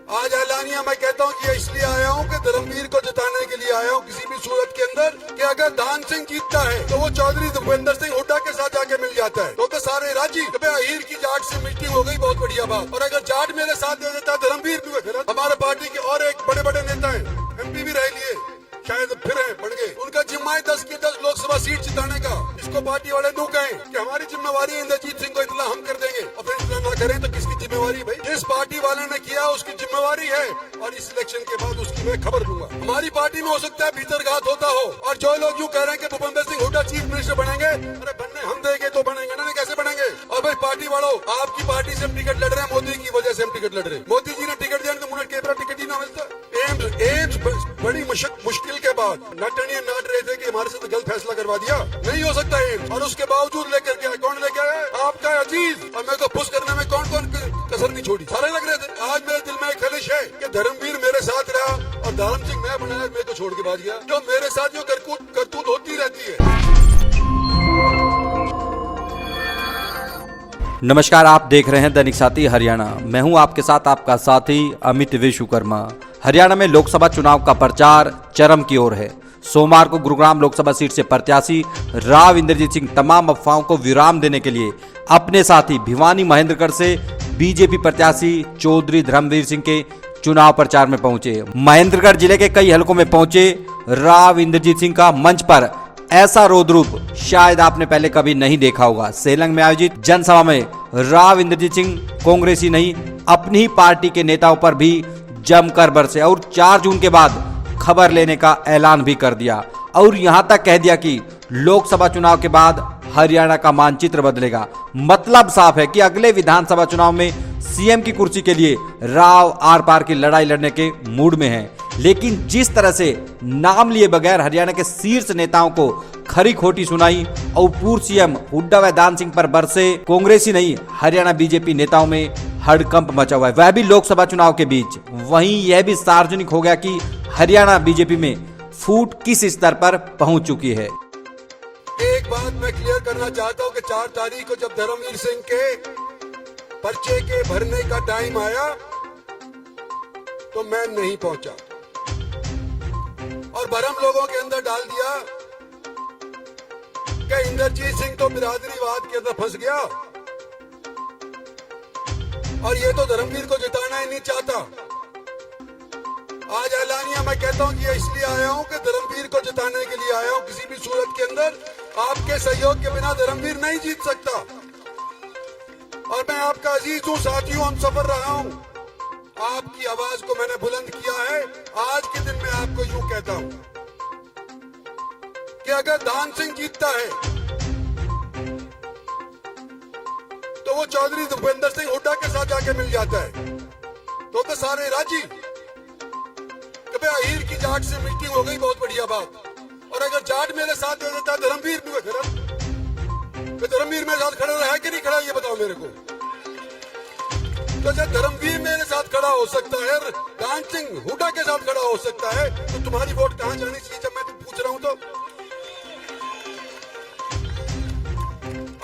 आज ऐलानिया मैं कहता हूँ कि इसलिए आया हूँ कि धर्मवीर को जिताने के लिए आया हूँ किसी भी सूरत के अंदर कि अगर दान सिंह जीतता है तो वो चौधरी भूपेंद्र सिंह हुड्डा के साथ जाके मिल जाता है तो सारे राजी अहीर की जाट से मीटिंग हो गई, बहुत बढ़िया बात। और अगर जाट मेरे साथ दे देता है धर्मवीर भी फिर हमारे पार्टी के और एक बड़े बड़े नेता है, MP भी रह लिए, शायद फिर है बढ़ गए, उनका जिम्मा है 10 की 10 लोकसभा सीट जिताने का। इसको पार्टी वाले नो कहें कि हमारी जिम्मेवारी है इंद्रजीत सिंह को इतना हम कर देंगे और फिर इतना ना करें तो किसकी जिम्मेवारी भाई? जिस पार्टी वाले ने किया उसकी जिम्मेवारी है और इस इलेक्शन के बाद उसकी मैं खबर दूंगा। हमारी पार्टी में हो सकता है भीतरघात होता हो और जो लोग यूँ कह रहे हैं कि भूपेंद्र सिंह हुड्डा चीफ मिनिस्टर बनेंगे, अरे बनने हम देंगे तो बनेंगे ना, कैसे बनेंगे? और भाई पार्टी वालों, आपकी पार्टी से हम टिकट लड़ रहे हैं, मोदी की वजह से हम टिकट लड़ रहे हैं। मोदी जी ने टिकट दिया तो मुझे केवरा टिकट ही ना मिलता। एम्स बड़ी मुश्किल के बाद नटनिया नाट रहे थे कि हमारे साथ गलत फैसला करवा दिया, नहीं हो सकता एम्स, और उसके बावजूद लेकर के आए। कौन लेकर आया? आपका अजीज। और मेरे को पुश करने में कौन कौन कसर नहीं छोड़ी, सारे लग रहे थे। आज मेरे दिल में एक खलिश है कि धर्मवीर मेरे साथ रहा और धर्म सिंह मैं बनाया, मेरे को छोड़ के भाग गया। जो मेरे साथ जो करतूत होती रहती है। नमस्कार, आप देख रहे हैं दैनिक साथी हरियाणा। मैं हूं आपके साथ आपका साथी अमित विश्वकर्मा। हरियाणा में लोकसभा चुनाव का प्रचार चरम की ओर है। सोमवार को गुरुग्राम लोकसभा सीट से प्रत्याशी राव इंद्रजीत सिंह तमाम अफवाहों को विराम देने के लिए अपने साथी भिवानी महेंद्रगढ़ से बीजेपी प्रत्याशी चौधरी धर्मवीर सिंह के चुनाव प्रचार में पहुंचे। महेंद्रगढ़ जिले के कई हलकों में पहुंचे राव इंद्रजीत सिंह का मंच पर ऐसा रोद्रूप शायद आपने पहले कभी नहीं देखा होगा। सेलंग में आयोजित जनसभा में राव इंद्रजीत सिंह कांग्रेसी नहीं, अपनी ही पार्टी के नेताओं पर भी जमकर बरसे और 4 जून के बाद खबर लेने का ऐलान भी कर दिया और यहां तक कह दिया कि लोकसभा चुनाव के बाद हरियाणा का मानचित्र बदलेगा। मतलब साफ है कि अगले विधानसभा चुनाव में सीएम की कुर्सी के लिए राव आर पार की लड़ाई लड़ने के मूड में हैं। लेकिन जिस तरह से नाम लिए बगैर हरियाणा के शीर्ष नेताओं को खरी खोटी सुनाई और पूर्व सीएम हुड्डा व दान सिंह पर बरसे कांग्रेसी नहीं, हरियाणा बीजेपी नेताओं में हड़कंप मचा हुआ है, वह भी लोकसभा चुनाव के बीच। वहीं यह भी सार्वजनिक हो गया कि हरियाणा बीजेपी में फूट किस स्तर पर पहुंच चुकी है। एक बात मैं क्लियर करना चाहता हूं कि 4 तारीख को जब धर्मवीर सिंह के पर्चे के भरने का टाइम आया तो मैं नहीं पहुंचा और भरम लोगों के अंदर डाल दिया कि इंद्रजीत सिंह तो बिरादरीवाद के अंदर फंस गया और ये तो धर्मवीर को जिताना ही नहीं चाहता। आज ऐलानिया मैं कहता हूं कि इसलिए आया हूं कि धर्मवीर को जिताने के लिए आया हूं। किसी भी सूरत के अंदर आपके सहयोग के बिना धर्मवीर नहीं जीत सकता और मैं आपका अजीज हूं, साथियों, हम सफर रहा हूं। आपकी आवाज को मैंने बुलंद किया है। आज के दिन मैं आपको यूं कहता हूं कि अगर दान सिंह जीतता है तो वो चौधरी भूपेंद्र सिंह हुड्डा के साथ जाके मिल जाता है तो सारे राजी अहीर की जाट से मीटिंग हो गई, बहुत बढ़िया बात। और अगर जाट मेरे साथ दे देता है धर्मवीर भी फिर धर्मवीर मेरे साथ खड़ा रहा है कि नहीं खड़ा, ये बताओ मेरे को। तो जब धर्मवीर मेरे साथ खड़ा हो सकता है, दान सिंह हुड्डा के साथ खड़ा हो सकता है, तो तुम्हारी वोट कहां जानी चाहिए? जब मैं पूछ रहा हूं तो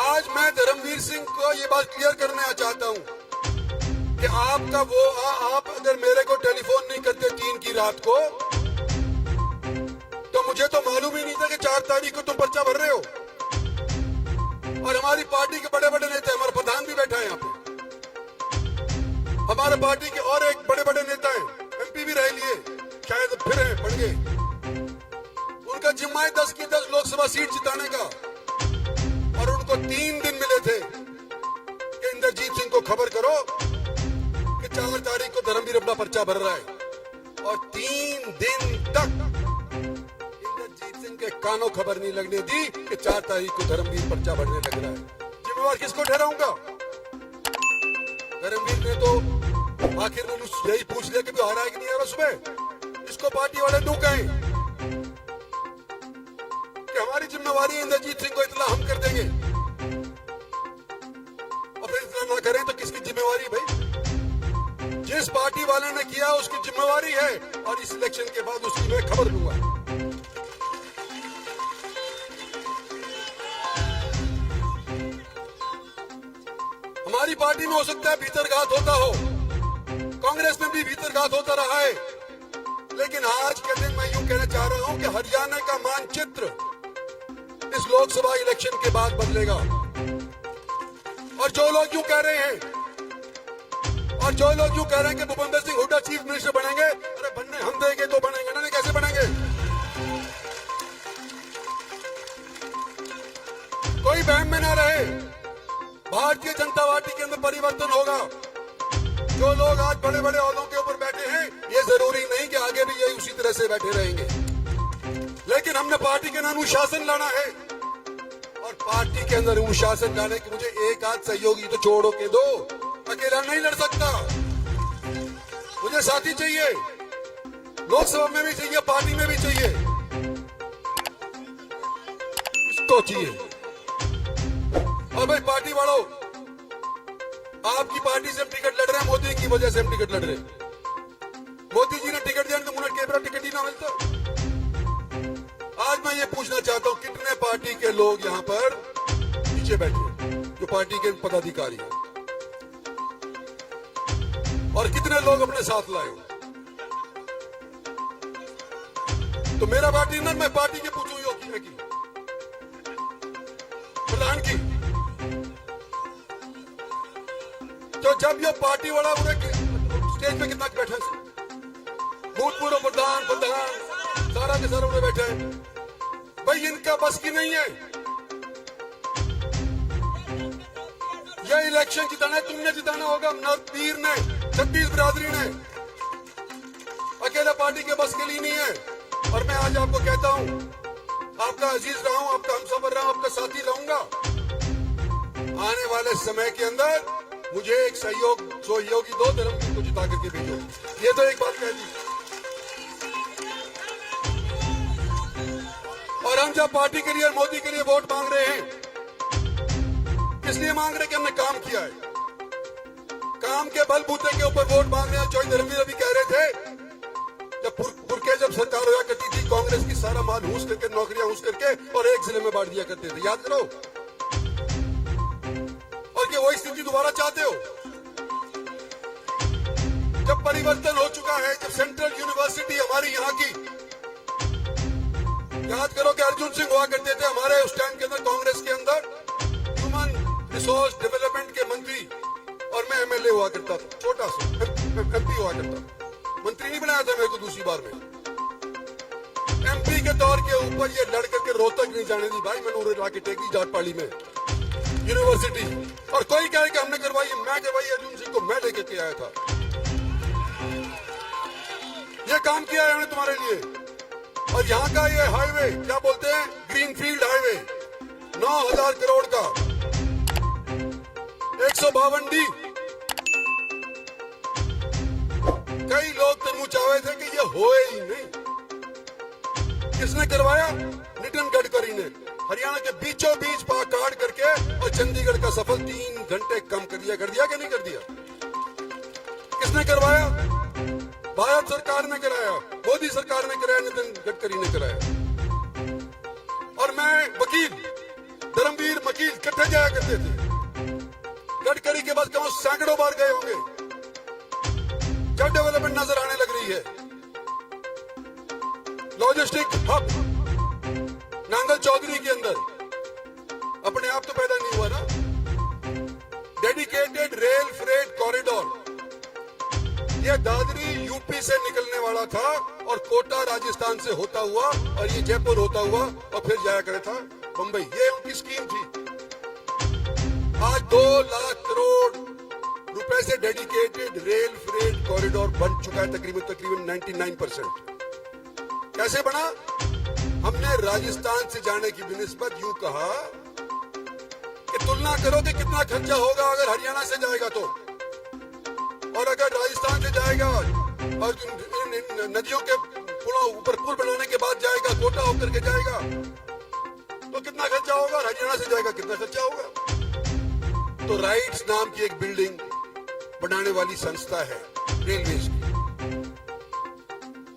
आज मैं धर्मवीर सिंह को ये बात क्लियर करना चाहता हूं कि आपका वो आप अगर मेरे को टेलीफोन नहीं करते 3 की रात को तो मुझे तो मालूम ही नहीं था कि 4 तारीख को तुम पर्चा भर रहे हो। और हमारी पार्टी के बड़े बड़े नेता, हमारा प्रधान भी बैठा है यहाँ पे, हमारे पार्टी के और एक बड़े बड़े नेता हैं, MP भी रह लिए, शायद फिर है बढ़ गए, उनका जिम्मा है 10 की 10 लोकसभा सीट जिताने का। और उनको 3 दिन मिले थे कि इंद्रजीत सिंह को खबर करो कि 4 तारीख को धर्मवीर अपना पर्चा भर रहा है और 3 दिन तक इंद्रजीत सिंह के कानों खबर नहीं लगने दी कि 4 तारीख को धर्मवीर पर्चा भरने लग रहा है। जिम्मेवार किसको ठहराऊंगा? धर्मवीर ने तो आखिर में यही पूछ लिया कि आ रहा है कि नहीं आ रहा सुबह। इसको पार्टी वाले नो कहें कि हमारी जिम्मेवारी है इंद्रजीत सिंह को इतना हम कर देंगे और फिर इतना ना करें तो किसकी जिम्मेवारी भाई? जिस पार्टी वाले ने किया उसकी जिम्मेवारी है और इस इलेक्शन के बाद उसकी मैं खबर दूंगा। हमारी पार्टी में हो सकता है भीतरघात होता हो कांग्रेस में भी भीतरघात होता रहा है, लेकिन आज के दिन मैं यूं कहना चाह रहा हूं कि हरियाणा का मानचित्र इस लोकसभा इलेक्शन के बाद बदलेगा। और जो लोग यूं कह रहे हैं कि भूपेंद्र सिंह हुड्डा चीफ मिनिस्टर बनेंगे, अरे बनने हम देंगे तो बनेंगे, नहीं कैसे बनेंगे? कोई वहम में ना रहे, भारतीय जनता पार्टी के अंदर परिवर्तन होगा। जो लोग आज बड़े बड़े ओहदों के ऊपर बैठे हैं, ये जरूरी नहीं कि आगे भी ये उसी तरह से बैठे रहेंगे, लेकिन हमने पार्टी के अंदर अनुशासन लाना है। और पार्टी के अंदर अनुशासन लाने के मुझे एक आध सहयोगी तो छोड़ो के दो, अकेला नहीं लड़ सकता, मुझे साथी चाहिए, लोकसभा में भी चाहिए, पार्टी में भी चाहिए, इसको चाहिए। और भाई पार्टी वालों, आपकी पार्टी से हम टिकट लड़ रहे हैं, मोदी की वजह से हम टिकट लड़ रहे हैं। मोदी जी ने टिकट दिया तो मुझे केवरा टिकट ही ना मिलता। आज मैं ये पूछना चाहता हूं, कितने पार्टी के लोग यहां पर पीछे बैठे जो पार्टी के पदाधिकारी हैं, और कितने लोग अपने साथ लाए हो? तो मेरा पार्टी ना, मैं पार्टी के पूछूं योगी की, प्रधान की, तो जब ये पार्टी वाला स्टेज पे कितना बैठा है, भूतपूर्व प्रधान सारा के सारा उन्हें बैठे हैं, भाई इनका बस की नहीं है। यह इलेक्शन जिताना है, तुमने जिताना होगा, नरपीर ने, 36 बिरादरी ने, अकेला पार्टी के बस के लिए नहीं है। और मैं आज आपको कहता हूं, आपका अजीज रहा हूं, आपका हमसफर रहा हूं, आपका साथी रहूंगा। आने वाले समय के अंदर मुझे एक सहयोगी दो, धर्मवीर को जिता करके भेजो, ये तो एक बात कह दी। और हम जब पार्टी के लिए और मोदी के लिए वोट मांग रहे हैं, इसलिए मांग रहे हैं कि हमने काम किया है, काम के बलबूते के ऊपर वोट मांग रहे हैं। जो धर्मवीर अभी कह रहे थे, जब सरकार हुआ करती थी, कांग्रेस की सारा माल हूस करके, नौकरियां हूस करके और एक जिले में बांट दिया करते थे, याद करो। और क्या वही स्थिति दोबारा चाहते हो? जब परिवर्तन हो चुका है, जब सेंट्रल यूनिवर्सिटी हमारी यहाँ की, याद करो कि अर्जुन सिंह हुआ करते थे हमारे उस टाइम के अंदर, कांग्रेस के अंदर ह्यूमन रिसोर्स डेवलपमेंट के मंत्री, और मैं एमएलए हुआ करता था, छोटा सा एमपी हुआ करता, मंत्री नहीं बनाया था मेरे को दूसरी बार में। एमपी के तौर के ऊपर ये लड़ करके रोहतक नहीं जाने दी भाई, मैंने उन्हें लाके टेकी जाटपाड़ी में यूनिवर्सिटी, और कोई कहे कि हमने करवाई, मैं करवाई, अर्जुन सिंह को मैं लेके आया था। ये काम किया है हमने तुम्हारे लिए। और यहाँ का ये हाईवे, क्या बोलते हैं, ग्रीनफील्ड हाईवे, 9,000 करोड़ का, 152D। कई लोग तो मुँह थे कि ये होए ही नहीं। किसने करवाया? नितिन गडकरी ने, हरियाणा के बीचों बीच काट करके, और चंडीगढ़ का सफर 3 घंटे कम कर दिया कि नहीं कर दिया? किसने करवाया? भारत सरकार ने कराया, मोदी सरकार ने कराया, नितिन गडकरी ने कराया। और मैं वकील, धर्मवीर वकील इकट्ठे जाया करते थे, गडकरी के बाद कम सैकड़ों बार गए होंगे। जब डेवलपमेंट नजर आने लग रही है, लॉजिस्टिक हब नांगल चौधरी के अंदर अपने आप तो पैदा नहीं हुआ ना, डेडिकेटेड रेल फ्रेट कॉरिडोर, यह दादरी यूपी से निकलने वाला था और कोटा राजस्थान से होता हुआ, और ये जयपुर होता हुआ और फिर जाया करे था मुंबई। ये उनकी स्कीम थी। आज 2 लाख करोड़ रुपए से डेडिकेटेड रेल फ्रेट कॉरिडोर बन चुका है, तकरीबन 99%। कैसे बना? हमने राजस्थान से जाने की बिनिस्बत यूं कहा कि तुलना करो कि कितना खर्चा होगा अगर हरियाणा से जाएगा तो, और अगर राजस्थान से जाएगा और नदियों के पुलों ऊपर पुल बनाने के बाद जाएगा, कोटा होकर के जाएगा, तो कितना खर्चा होगा? हरियाणा से जाएगा कितना खर्चा होगा? तो राइट्स नाम की एक बिल्डिंग बनाने वाली संस्था है रेलवेज की,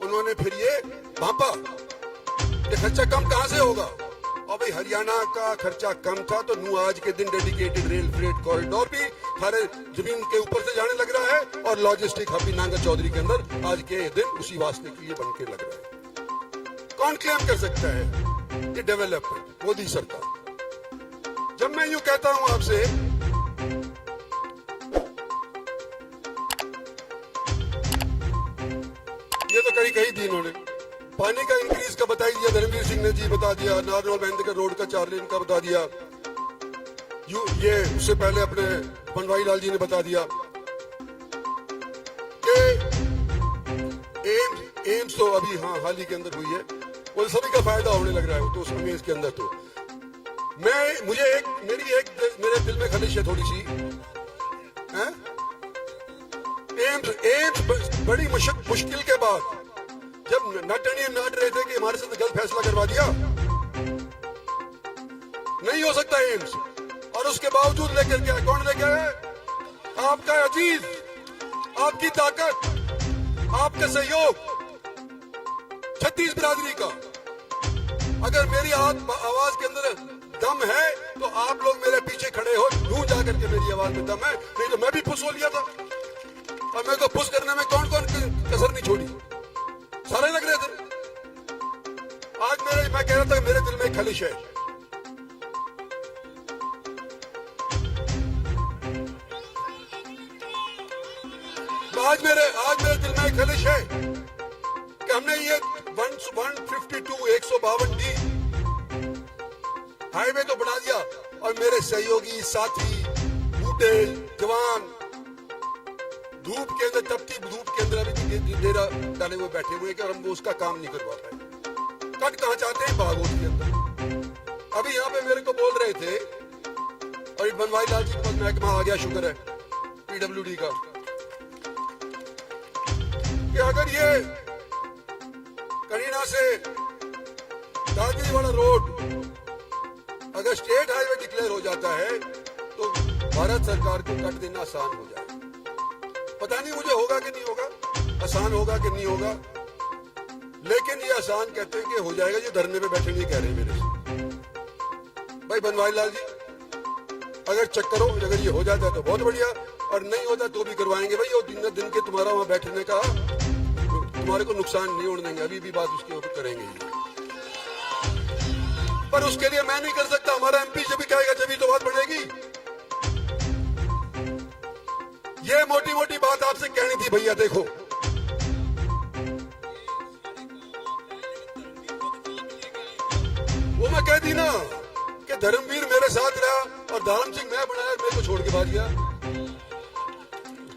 उन्होंने फिर ये भापा कि खर्चा कम कहां से होगा, और भाई हरियाणा का खर्चा कम था, तो आज के दिन डेडिकेटेड रेल फ्रेट कॉरिडोर भी थारे जमीन के ऊपर से जाने लग रहा है और लॉजिस्टिक हब भी नांगा चौधरी के अंदर आज के दिन उसी वास्ते के लिए बन के लग रहा है। कौन क्लेम कर सकता है ये डेवलपमेंट? मोदी सरकार। जब मैं यूं कहता हूं आपसे, ये तो कहीं दी इन्होंने पानी का इंक्रीज का बता दिया, धर्मवीर सिंह ने जी बता दिया, नारनौल महेंद्रगढ़ रोड का 4 लेन का बता दिया, ये उससे पहले अपने बनवारी लाल जी ने बता दिया कि एम्स तो अभी हाल ही के अंदर हुई है, वो सभी का फायदा होने लग रहा है तो उसमें इसके अंदर तो मेरे दिल में खलिश है थोड़ी सी। एम्स बड़ी मुश्किल के बाद जब नाट रहे थे कि हमारे साथ गलत फैसला करवा दिया, नहीं हो सकता एम्स, और उसके बावजूद लेकर गया। कौन लेकर आया? आपका अजीज, आपकी ताकत, आपका सहयोग, 36 बिरादरी का। अगर मेरी आवाज के अंदर दम है तो आप लोग मेरे पीछे खड़े हो, यूं जाकर के मेरी आवाज में दम है, नहीं तो मैं भी फुस हो लिया था। और मेरे को फुस करने में कौन कसर नहीं छोड़ी, सारे लग रहे थे। आज मैं कह रहा था मेरे दिल में खलिश है। आज मेरे दिल में खलिश है कि हमने ये 152 हाईवे तो बना दिया, और मेरे सहयोगी साथी बूढ़े जवान धूप के अंदर, तपती धूप के अंदर अभी भी डेरा डाले हुए बैठे हुए कि हम उसका काम नहीं करवा पाए। कट कहाँ चाहते हैं? बागोट के अंदर। अभी यहाँ पे मेरे को बोल रहे थे, और बनवारी लाल जी के पास महकमा आ गया, शुक्र है PWD का, कि अगर ये करीना से दादरी वाला रोड अगर स्टेट हाईवे डिक्लेयर हो जाता है तो भारत सरकार को कट देना आसान हो जाए। पता नहीं मुझे होगा कि नहीं होगा, आसान होगा कि नहीं होगा, लेकिन ये आसान कहते हैं कि हो जाएगा। ये धरने पे बैठेंगे कह रहे हैं मेरे से। भाई बनवारी लाल जी, अगर चेक करो, अगर ये हो जाता है तो बहुत बढ़िया, और नहीं होता तो भी करवाएंगे। भाई वो दिन के तुम्हारा वहां बैठने का तुम्हारे को नुकसान नहीं होने देंगे, अभी भी बात उसके ऊपर करेंगे। पर उसके लिए मैं नहीं कर सकता, हमारा MP जब भी कहेगा जब भी तो बात बढ़ेगी। ये मोटी मोटी बात आपसे कहनी थी भैया। देखो, वो मैं कह दी ना कि धर्मवीर मेरे साथ रहा और धर्म सिंह मैं बनाया, मेरे को छोड़ के भाग गया,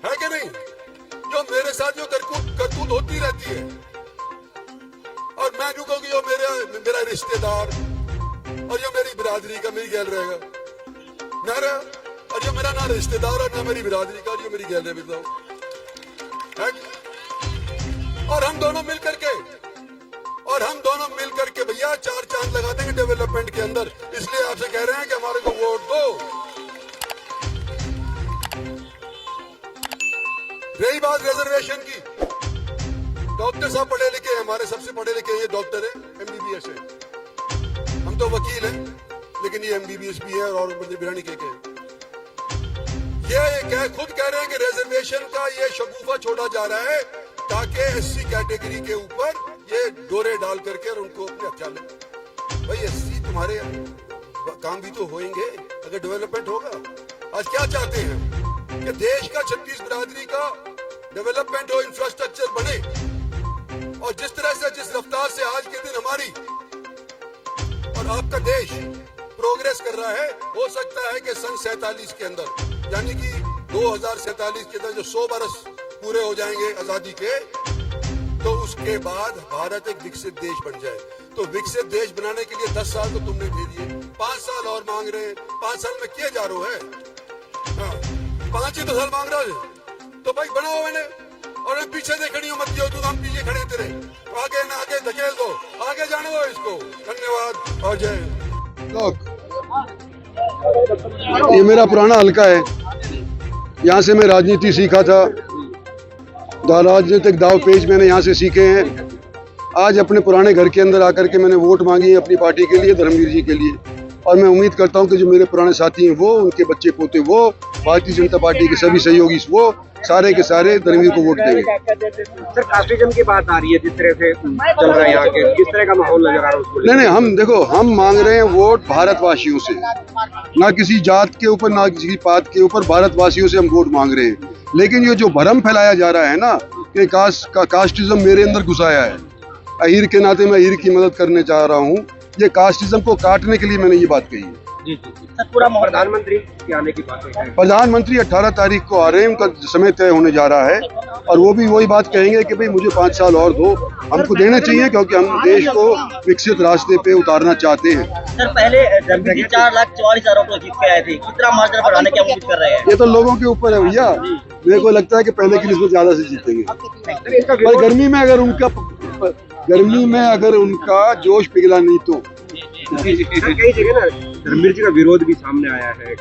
है कि नहीं? जो मेरे साथ जो करतूत होती रहती है, और मैं जो कहूँ कि मेरा रिश्तेदार और जो मेरी बिरादरी का मेरी गैल रहेगा, मेरा, और जो मेरा ना रिश्तेदार और ना मेरी बिरादरी का, जो मेरी गैल रहेगा, और हम दोनों मिल करके भैया 4 चांद लगा देंगे डेवलपमेंट के अंदर। इसलिए आपसे कह रहे हैं कि हमारे को वोट दो। रही बात रिजर्वेशन की, डॉक्टर साहब पढ़े लिखे हैं, हमारे सबसे पढ़े लिखे ये डॉक्टर है, MBBS है। हम तो वकील हैं, लेकिन ये MBBS भी है और मुझे बिरानी के ये खुद कह रहे हैं कि रिजर्वेशन का ये शगुफा छोड़ा जा रहा है ताकि SC कैटेगरी के ऊपर ये डोरे डाल करके और उनको अपने हथियार ले। भाई SC तुम्हारे काम भी तो होंगे अगर डेवलपमेंट होगा। आज क्या चाहते हैं कि देश का 36 बिरादरी का डेवलपमेंट हो, इंफ्रास्ट्रक्चर बने, और जिस तरह से जिस रफ्तार से आज के दिन हमारी और आपका देश प्रोग्रेस कर रहा है, हो सकता है कि सन 47 के अंदर, यानी कि 2047 के अंदर जो 100 बरस पूरे हो जाएंगे आजादी के, तो उसके बाद भारत एक विकसित देश बन जाए। तो विकसित देश बनाने के लिए 10 साल तो तुमने दे दिए, 5 साल और मांग रहे हैं। 5 साल में किए जा रहे है, 5 ही तो साल मांग रहे हो, तो भाई बनाओ मैंने, और मैं पीछे देखनी हो मत जो तुम, हम पीछे खड़े तेरे, आगे ना आगे धकेल दो, आगे जाने दो इसको। धन्यवाद और जय। ये मेरा पुराना हल्का है, यहाँ से मैं राजनीति सीखा था, राजनीतिक दाव पेच मैंने यहाँ से सीखे हैं। आज अपने पुराने घर के अंदर आकर के मैंने वोट मांगी है अपनी पार्टी के लिए, धर्मवीर जी के लिए, और मैं उम्मीद करता हूँ कि जो मेरे पुराने साथी हैं वो, उनके बच्चे पोते वो भारतीय जनता पार्टी के सभी सहयोगी वो सारे के सारे धर्मवीर को वोट देंगे। सर कास्टिज्म की बात आ रही है, जिस तरह से चल रहा है यहाँ के, किस तरह का माहौल नजर आ रहा है उसको नहीं, हम देखो, हम मांग रहे हैं वोट भारतवासियों से, ना किसी जात के ऊपर, ना किसी पात के ऊपर, भारतवासियों से हम वोट मांग रहे हैं। लेकिन ये जो भ्रम फैलाया जा रहा है ना कि कास्टिज्म मेरे अंदर घुसाया है, अहीर के नाते मैं अहीर की मदद करने चाह रहा हूँ, ये कास्टिज्म को काटने के लिए मैंने ये बात कही है। सर पूरा प्रधानमंत्री के आने की बात है। प्रधानमंत्री 18 तारीख को आ रहे हैं, उनका समय तय होने जा रहा है और वो भी वही बात कहेंगे कि भाई मुझे 5 साल और दो, हमको देने चाहिए क्योंकि हम देश को विकसित रास्ते पे उतारना चाहते हैं। सर पहले 4,44,000 को जीत के आए थे, कितना मार्जिन बढ़ाने की उम्मीद कर रहे हैं? ये तो लोगों के ऊपर है भैया, मेरे को लगता है कि पहले की निस्बत ज्यादा से जीतेंगे। पर गर्मी में अगर उनका जोश पिघला नहीं तो कई जगह ना धर्मवीर जी का विरोध भी सामने आया है।